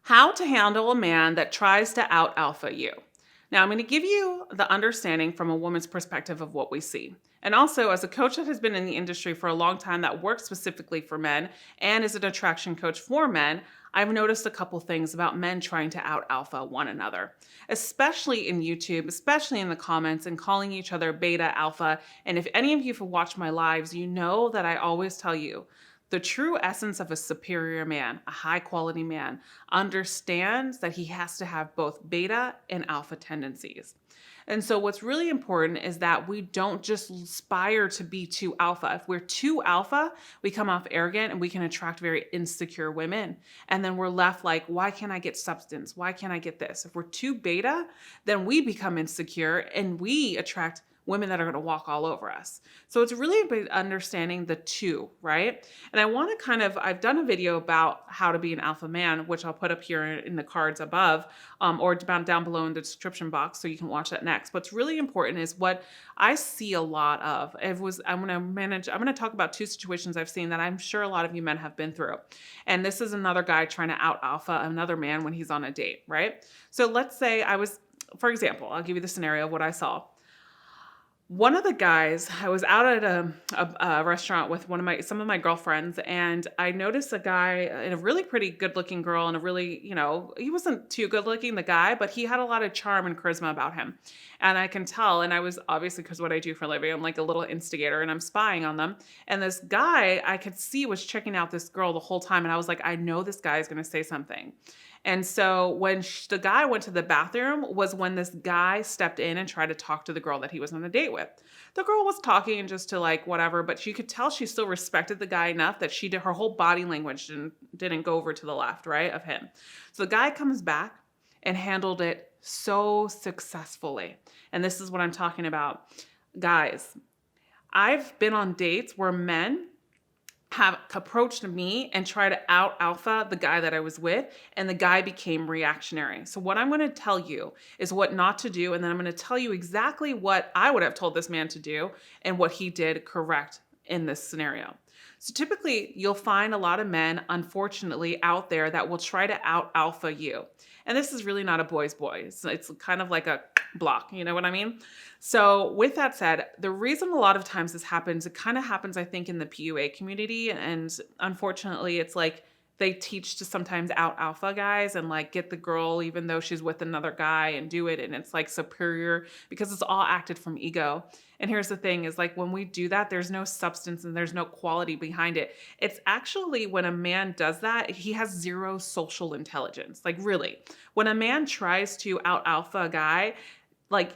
How to handle a man that tries to out alpha you. Now, I'm going to give you the understanding from a woman's perspective of what we see. And also, as a coach that has been in the industry for a long time that works specifically for men and is an attraction coach for men, I've noticed a couple things about men trying to out alpha one another, especially in YouTube, especially in the comments and calling each other beta, alpha. And if any of you have watched my lives, you know that I always tell you the true essence of a superior man, a high quality man, understands that he has to have both beta and alpha tendencies. And so what's really important is that we don't just aspire to be too alpha. If we're too alpha, we come off arrogant and we can attract very insecure women. And then we're left like, why can't I get substance? Why can't I get this? If we're too beta, then we become insecure and we attract women that are going to walk all over us. So it's really about understanding the two, right? And I want to I've done a video about how to be an alpha man, which I'll put up here in the cards above, or down below in the description box, so you can watch that next. What's really important is what I see a lot of. I'm going to talk about two situations I've seen that I'm sure a lot of you men have been through. And this is another guy trying to out alpha another man when he's on a date, right? So let's say for example, I'll give you the scenario of what I saw. One of the guys, I was out at a restaurant with some of my girlfriends, and I noticed a guy and a really pretty good looking girl and a really, he wasn't too good looking, the guy, but he had a lot of charm and charisma about him. And I can tell, and I was obviously, because what I do for a living, I'm like a little instigator and I'm spying on them. And this guy I could see was checking out this girl the whole time. And I was like, I know this guy is going to say something. And so when the guy went to the bathroom was when this guy stepped in and tried to talk to the girl that he was on a date with. The girl was talking just to like whatever, but you could tell she still respected the guy enough that her whole body language didn't go over to the left, right, of him. So the guy comes back and handled it so successfully. And this is what I'm talking about. Guys, I've been on dates where men have approached me and try to out alpha the guy that I was with, and the guy became reactionary. So what I'm going to tell you is what not to do, and then I'm going to tell you exactly what I would have told this man to do and what he did correct in this scenario. So typically you'll find a lot of men, unfortunately, out there that will try to out alpha you. And this is really not a boy's boy. It's kind of like a block, you know what I mean? So with that said, the reason a lot of times this happens, it kind of happens, I think, in the PUA community. And unfortunately, it's like they teach to sometimes out alpha guys and like get the girl even though she's with another guy and do it. And it's like superior because it's all acted from ego. And here's the thing is like when we do that, there's no substance and there's no quality behind it. It's actually when a man does that, he has zero social intelligence. Like really, when a man tries to out alpha a guy, like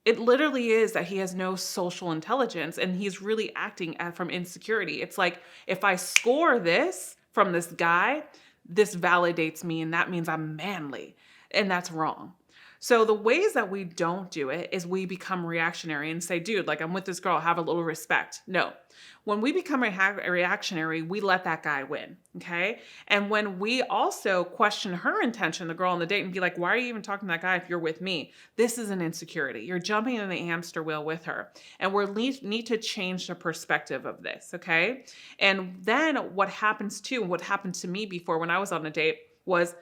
it literally is that he has no social intelligence and he's really acting from insecurity. It's like, if I score this from this guy, this validates me and that means I'm manly, and that's wrong. So the ways that we don't do it is we become reactionary and say, dude, like I'm with this girl, have a little respect. No. When we become reactionary, we let that guy win, okay? And when we also question her intention, the girl on the date, and be like, why are you even talking to that guy if you're with me? This is an insecurity. You're jumping in the hamster wheel with her. And we need to change the perspective of this, okay? And then what happens too, what happened to me before when I was on a date was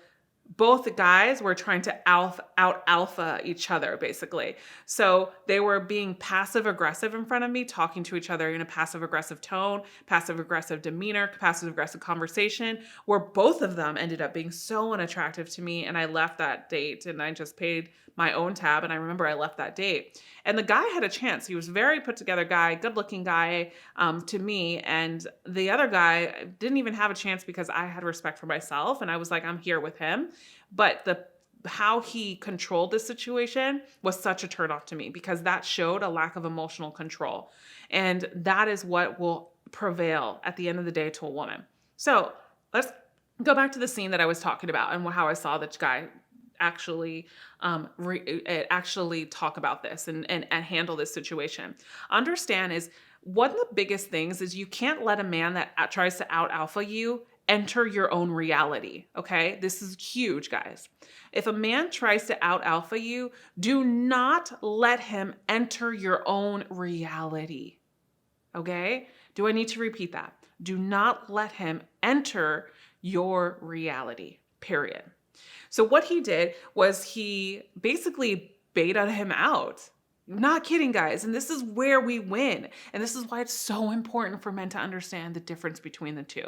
both guys were trying to out alpha each other, basically. So they were being passive aggressive in front of me, talking to each other in a passive aggressive tone, passive aggressive demeanor, passive aggressive conversation, where both of them ended up being so unattractive to me. And I left that date and I just paid my own tab. And I remember I left that date. And the guy had a chance. He was a very put together guy, good looking guy to me. And the other guy didn't even have a chance because I had respect for myself. And I was like, I'm here with him. But how he controlled the situation was such a turnoff to me because that showed a lack of emotional control. And that is what will prevail at the end of the day to a woman. So let's go back to the scene that I was talking about and how I saw this guy actually talk about this and handle this situation. Understand is one of the biggest things is you can't let a man that tries to out alpha you enter your own reality. Okay. This is huge, guys. If a man tries to out alpha you, do not let him enter your own reality. Okay. Do I need to repeat that? Do not let him enter your reality. period. So what he did was he basically baited him out. Not kidding, guys. And this is where we win. And this is why it's so important for men to understand the difference between the two.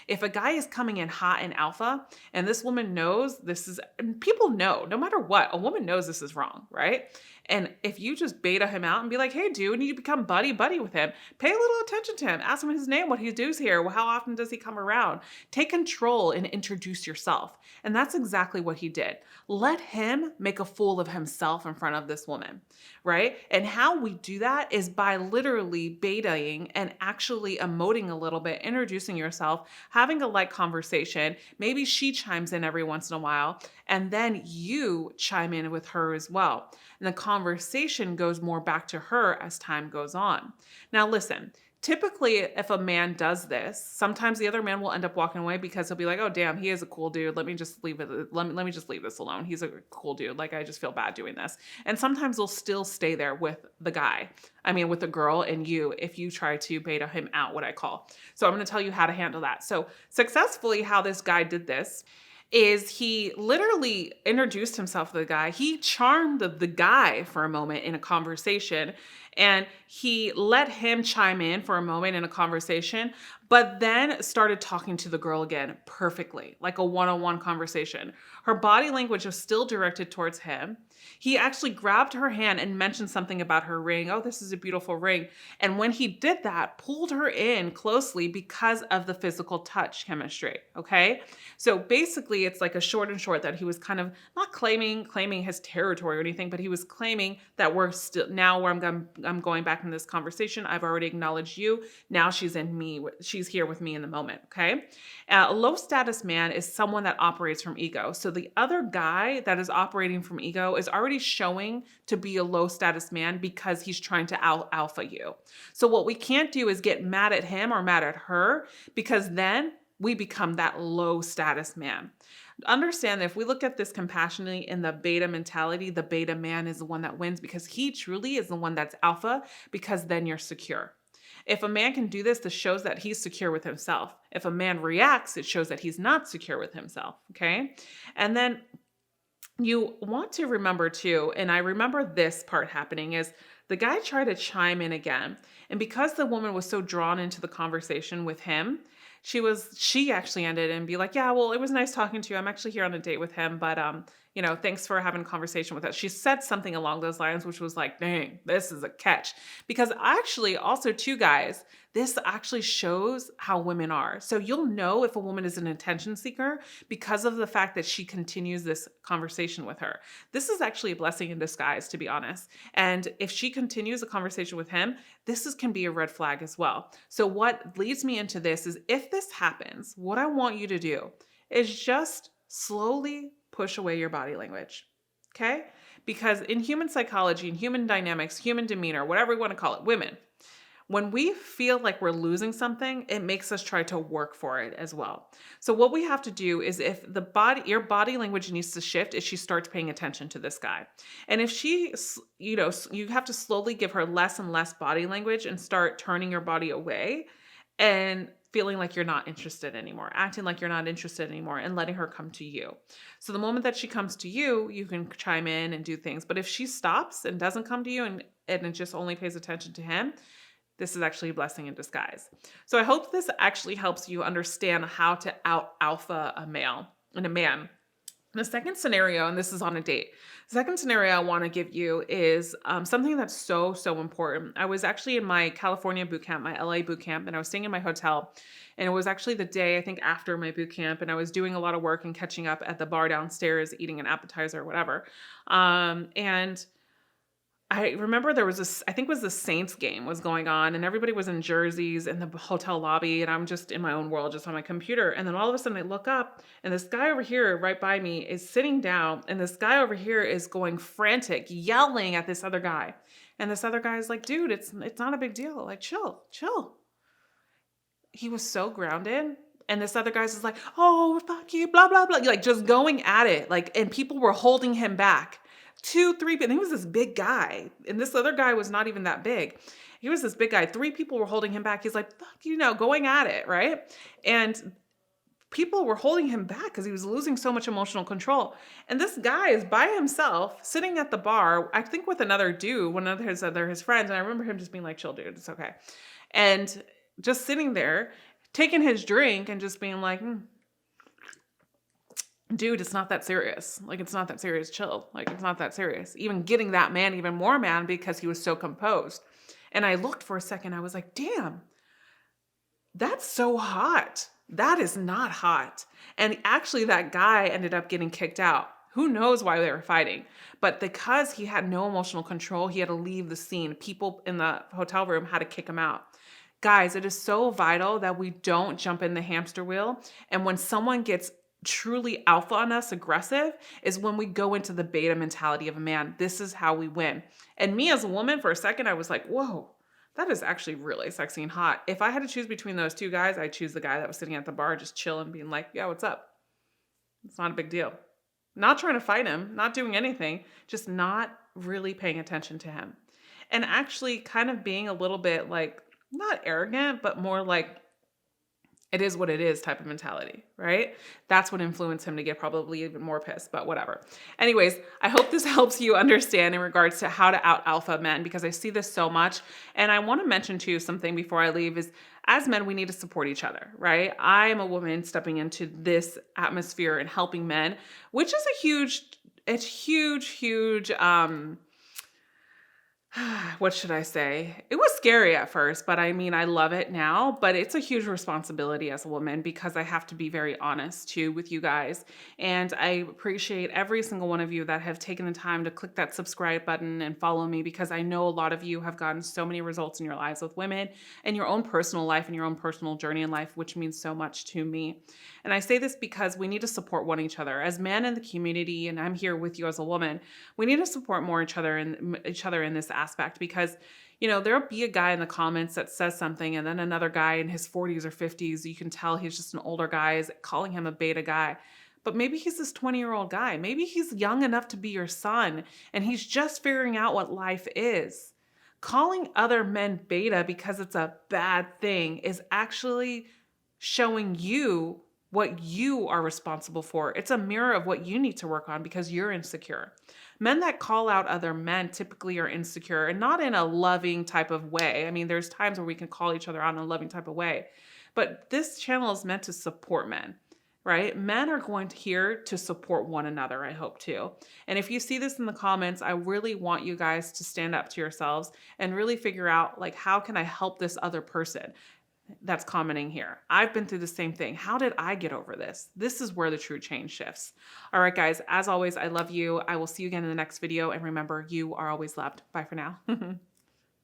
If a guy is coming in hot and alpha, and this woman knows this is, and people know, no matter what, a woman knows this is wrong, right? And if you just beta him out and be like, hey, dude, and you become buddy with him, pay a little attention to him. Ask him his name, what he does here, how often does he come around? Take control and introduce yourself. And that's exactly what he did. Let him make a fool of himself in front of this woman, right? And how we do that is by literally betaing and actually emoting a little bit, introducing yourself, having a light conversation. Maybe she chimes in every once in a while, and then you chime in with her as well. And the conversation goes more back to her as time goes on. Now, listen, typically, if a man does this, sometimes the other man will end up walking away because he'll be like, oh, damn, he is a cool dude. Let me just leave it. Let me just leave this alone. He's a cool dude. Like, I just feel bad doing this. And sometimes they'll still stay there with the guy. I mean, with the girl and you, if you try to beta him out, what I call. So I'm going to tell you how to handle that. So successfully, how this guy did this is he literally introduced himself to the guy. He charmed the guy for a moment in a conversation, and he let him chime in for a moment in a conversation, but then started talking to the girl again perfectly, like a one-on-one conversation. Her body language was still directed towards him. He actually grabbed her hand and mentioned something about her ring. Oh, this is a beautiful ring. And when he did that, pulled her in closely because of the physical touch chemistry. Okay. So basically it's like a short and short that he was kind of not claiming his territory or anything, but he was claiming that we're still now where I'm going back in this conversation. I've already acknowledged you. Now she's in me. She's here with me in the moment. Okay. A low status man is someone that operates from ego. So the other guy that is operating from ego is already showing to be a low status man because he's trying to alpha you. So what we can't do is get mad at him or mad at her, because then we become that low status man. Understand that if we look at this compassionately in the beta mentality, the beta man is the one that wins because he truly is the one that's alpha, because then you're secure. If a man can do this shows that he's secure with himself. If a man reacts, it shows that he's not secure with himself, okay? And then you want to remember too, and I remember this part happening, is the guy tried to chime in again. And because the woman was so drawn into the conversation with him, she actually ended and be like, yeah, well, it was nice talking to you. I'm actually here on a date with him, but thanks for having a conversation with us. She said something along those lines, which was like, dang, this is a catch. Because actually, also too, guys, this actually shows how women are. So you'll know if a woman is an attention seeker because of the fact that she continues this conversation with her. This is actually a blessing in disguise, to be honest. And if she continues a conversation with him, can be a red flag as well. So what leads me into this is, if this happens, what I want you to do is just slowly push away your body language. Okay? Because in human psychology, in human dynamics, human demeanor, whatever we want to call it, women, when we feel like we're losing something, it makes us try to work for it as well. So what we have to do is, if your body language needs to shift, is she starts paying attention to this guy. And if she, you have to slowly give her less and less body language and start turning your body away and feeling like you're not interested anymore, acting like you're not interested anymore, and letting her come to you. So the moment that she comes to you, you can chime in and do things. But if she stops and doesn't come to you and it just only pays attention to him, this is actually a blessing in disguise. So I hope this actually helps you understand how to out alpha a male and a man. The second scenario, and this is on a date. The second scenario I want to give you is something that's so, so important. I was actually in my California boot camp, my LA boot camp, and I was staying in my hotel. And it was actually the day, I think, after my boot camp. And I was doing a lot of work and catching up at the bar downstairs, eating an appetizer or whatever. And I remember there was this, I think it was the Saints game was going on, and everybody was in jerseys in the hotel lobby, and I'm just in my own world, just on my computer. And then all of a sudden I look up, and this guy over here right by me is sitting down, and this guy over here is going frantic, yelling at this other guy. And this other guy is like, dude, it's not a big deal. Like, chill. He was so grounded. And this other guy's just like, oh, fuck you, blah, blah, blah. Like, just going at it. Like, and people were holding him back. 2, 3, and he was this big guy. And this other guy was not even that big. He was this big guy. 3 people were holding him back. He's like, fuck, going at it, right? And people were holding him back because he was losing so much emotional control. And this guy is by himself sitting at the bar, I think with another dude, one of his friends. And I remember him just being like, chill, dude, it's okay. And just sitting there, taking his drink and just being like, dude, it's not that serious. Like, it's not that serious. Chill. Like, it's not that serious. Even getting that man even more mad because he was so composed. And I looked for a second. I was like, damn, that's so hot. That is not hot. And actually, that guy ended up getting kicked out. Who knows why they were fighting? But because he had no emotional control, he had to leave the scene. People in the hotel room had to kick him out. Guys, it is so vital that we don't jump in the hamster wheel. And when someone gets truly alpha on us, aggressive, is when we go into the beta mentality of a man. This is how we win. And me as a woman, for a second, I was like, whoa, that is actually really sexy and hot. If I had to choose between those two guys, I'd choose the guy that was sitting at the bar just chilling, being like, yeah, what's up? It's not a big deal. Not trying to fight him, not doing anything, just not really paying attention to him. And actually kind of being a little bit like, not arrogant, but more like, it is what it is type of mentality, right? That's what influenced him to get probably even more pissed, but whatever. Anyways, I hope this helps you understand in regards to how to out alpha men, because I see this so much. And I want to mention too something before I leave is, as men, we need to support each other, right? I am a woman stepping into this atmosphere and helping men, which is it's huge, what should I say? It was scary at first, but I mean, I love it now, but it's a huge responsibility as a woman because I have to be very honest too with you guys. And I appreciate every single one of you that have taken the time to click that subscribe button and follow me, because I know a lot of you have gotten so many results in your lives with women and your own personal life and your own personal journey in life, which means so much to me. And I say this because we need to support one each other as men in the community. And I'm here with you as a woman. We need to support more each other in this aspect, because there'll be a guy in the comments that says something, and then another guy in his 40s or 50s, you can tell he's just an older guy, is calling him a beta guy. But maybe he's this 20-year-old guy. Maybe he's young enough to be your son, and he's just figuring out what life is. Calling other men beta because it's a bad thing is actually showing you what you are responsible for. It's a mirror of what you need to work on because you're insecure. Men that call out other men typically are insecure, and not in a loving type of way. I mean, there's times where we can call each other out in a loving type of way, but this channel is meant to support men, right? Men are here to support one another, I hope too. And if you see this in the comments, I really want you guys to stand up to yourselves and really figure out, like, how can I help this other person that's commenting here? I've been through the same thing. How did I get over this? This is where the true change shifts. All right, guys, as always, I love you. I will see you again in the next video. And remember, you are always loved. Bye for now.